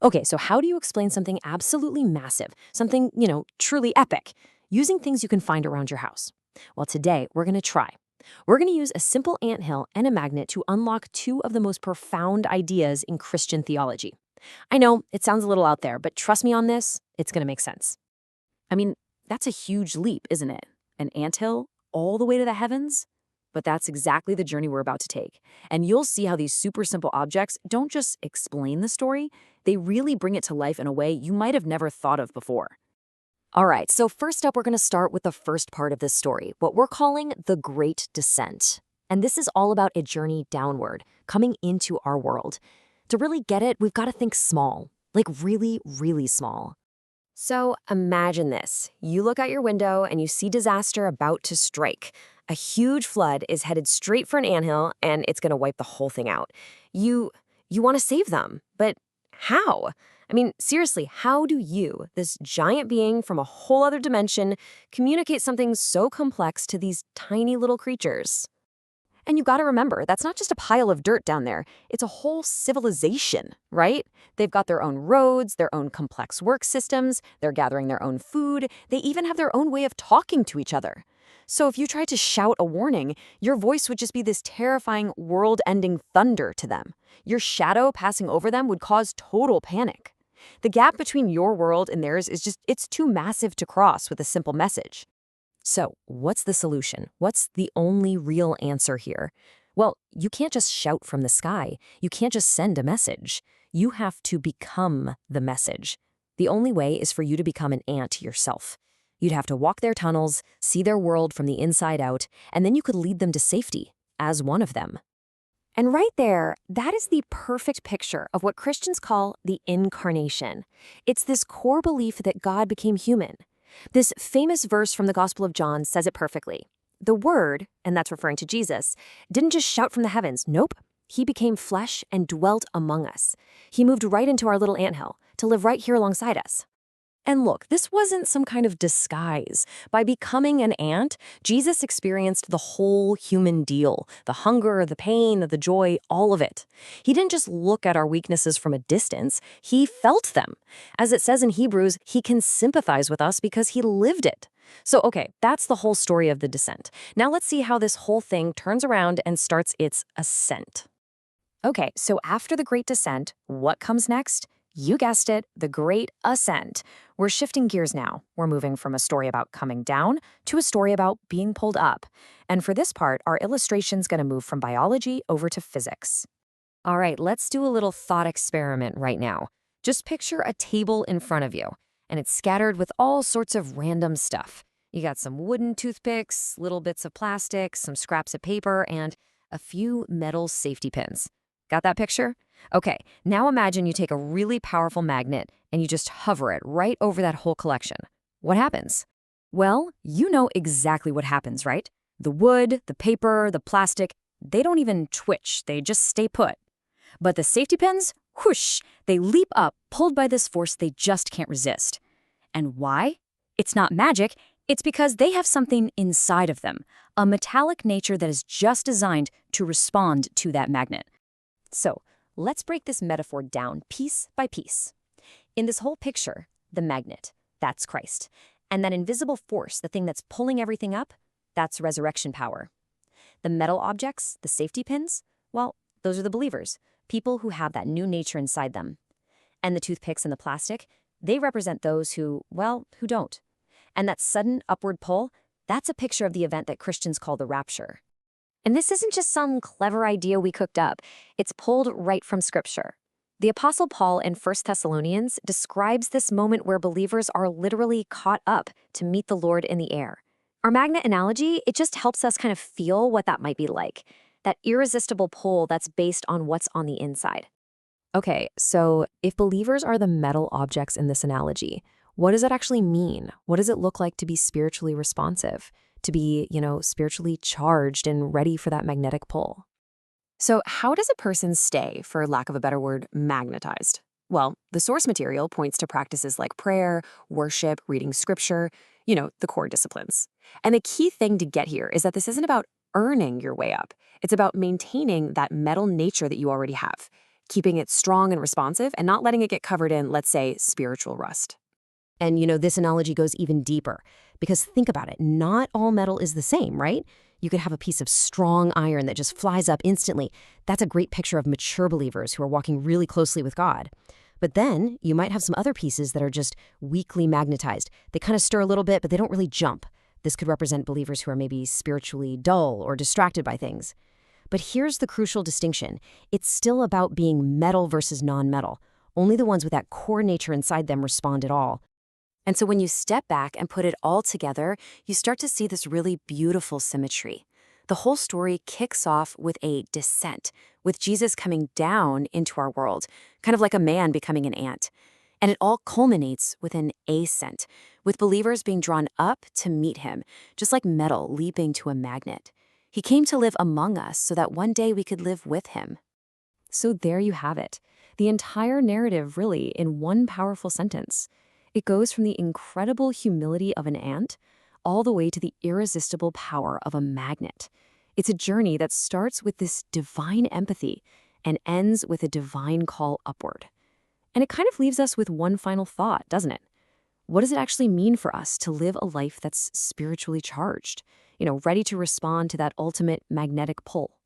Okay, so how do you explain something absolutely massive, something, truly epic, using things you can find around your house? Well, today we're going to try. We're going to use a simple anthill and a magnet to unlock two of the most profound ideas in Christian theology. I know it sounds a little out there, but trust me on this, it's going to make sense. I mean, that's a huge leap, isn't it? An anthill all the way to the heavens? But that's exactly the journey we're about to take. And you'll see how these super simple objects don't just explain the story, they really bring it to life in a way you might have never thought of before. All right, so first up, we're going to start with the first part of this story, what we're calling the Great Descent. And this is all about a journey downward, coming into our world. To really get it, we've got to think small, like really, really small. So imagine this. You look out your window and you see disaster about to strike. A huge flood is headed straight for an anthill and it's going to wipe the whole thing out. You want to save them, but how? I mean, seriously, how do you, this giant being from a whole other dimension, communicate something so complex to these tiny little creatures? And you got to remember, that's not just a pile of dirt down there. It's a whole civilization, right? They've got their own roads, their own complex work systems, they're gathering their own food, they even have their own way of talking to each other. So if you tried to shout a warning, your voice would just be this terrifying, world-ending thunder to them. Your shadow passing over them would cause total panic. The gap between your world and theirs is just, it's too massive to cross with a simple message. So, what's the solution? What's the only real answer here? Well, you can't just shout from the sky. You can't just send a message. You have to become the message. The only way is for you to become an ant yourself. You'd have to walk their tunnels, see their world from the inside out, and then you could lead them to safety as one of them. And right there, that is the perfect picture of what Christians call the incarnation. It's this core belief that God became human. This famous verse from the Gospel of John says it perfectly. The Word, and that's referring to Jesus, didn't just shout from the heavens. Nope. He became flesh and dwelt among us. He moved right into our little anthill to live right here alongside us. And look, this wasn't some kind of disguise. By becoming an ant, Jesus experienced the whole human deal, the hunger, the pain, the joy, all of it. He didn't just look at our weaknesses from a distance, he felt them. As it says in Hebrews, he can sympathize with us because he lived it. So, okay, that's the whole story of the descent. Now let's see how this whole thing turns around and starts its ascent. Okay, so after the Great Descent, what comes next? You guessed it, the Great Ascent. We're shifting gears now. We're moving from a story about coming down to a story about being pulled up. And for this part, our illustration's going to move from biology over to physics. All right, let's do a little thought experiment right now. Just picture a table in front of you, and it's scattered with all sorts of random stuff. You got some wooden toothpicks, little bits of plastic, some scraps of paper, and a few metal safety pins. Got that picture? Okay, now imagine you take a really powerful magnet and you just hover it right over that whole collection. What happens? Well, you know exactly what happens, right? The wood, the paper, the plastic, they don't even twitch, they just stay put. But the safety pins, whoosh, they leap up, pulled by this force they just can't resist. And why? It's not magic, it's because they have something inside of them, a metallic nature that is just designed to respond to that magnet. So, let's break this metaphor down piece by piece. In this whole picture, the magnet, that's Christ. And that invisible force, the thing that's pulling everything up, that's resurrection power. The metal objects, the safety pins, well, those are the believers, people who have that new nature inside them. And the toothpicks and the plastic, they represent those who don't. And that sudden upward pull, that's a picture of the event that Christians call the rapture. And this isn't just some clever idea we cooked up. It's pulled right from Scripture. The Apostle Paul in 1 Thessalonians describes this moment where believers are literally caught up to meet the Lord in the air. Our magnet analogy, it just helps us kind of feel what that might be like, that irresistible pull that's based on what's on the inside. Okay, so if believers are the metal objects in this analogy, what does that actually mean? What does it look like to be spiritually responsive? To be, spiritually charged and ready for that magnetic pull? So how does a person stay, for lack of a better word, magnetized? Well, the source material points to practices like prayer, worship, reading scripture, the core disciplines. And the key thing to get here is that this isn't about earning your way up. It's about maintaining that metal nature that you already have. keeping it strong and responsive and not letting it get covered in, let's say, spiritual rust. And, this analogy goes even deeper because think about it. Not all metal is the same, right? You could have a piece of strong iron that just flies up instantly. That's a great picture of mature believers who are walking really closely with God. But then you might have some other pieces that are just weakly magnetized. They kind of stir a little bit, but they don't really jump. This could represent believers who are maybe spiritually dull or distracted by things. But here's the crucial distinction. It's still about being metal versus non-metal. Only the ones with that core nature inside them respond at all. And so when you step back and put it all together, you start to see this really beautiful symmetry. The whole story kicks off with a descent, with Jesus coming down into our world, kind of like a man becoming an ant. And it all culminates with an ascent, with believers being drawn up to meet him, just like metal leaping to a magnet. He came to live among us so that one day we could live with him. So there you have it. The entire narrative really in one powerful sentence. It goes from the incredible humility of an ant all the way to the irresistible power of a magnet. It's a journey that starts with this divine empathy and ends with a divine call upward. And it kind of leaves us with one final thought, doesn't it? What does it actually mean for us to live a life that's spiritually charged? Ready to respond to that ultimate magnetic pull?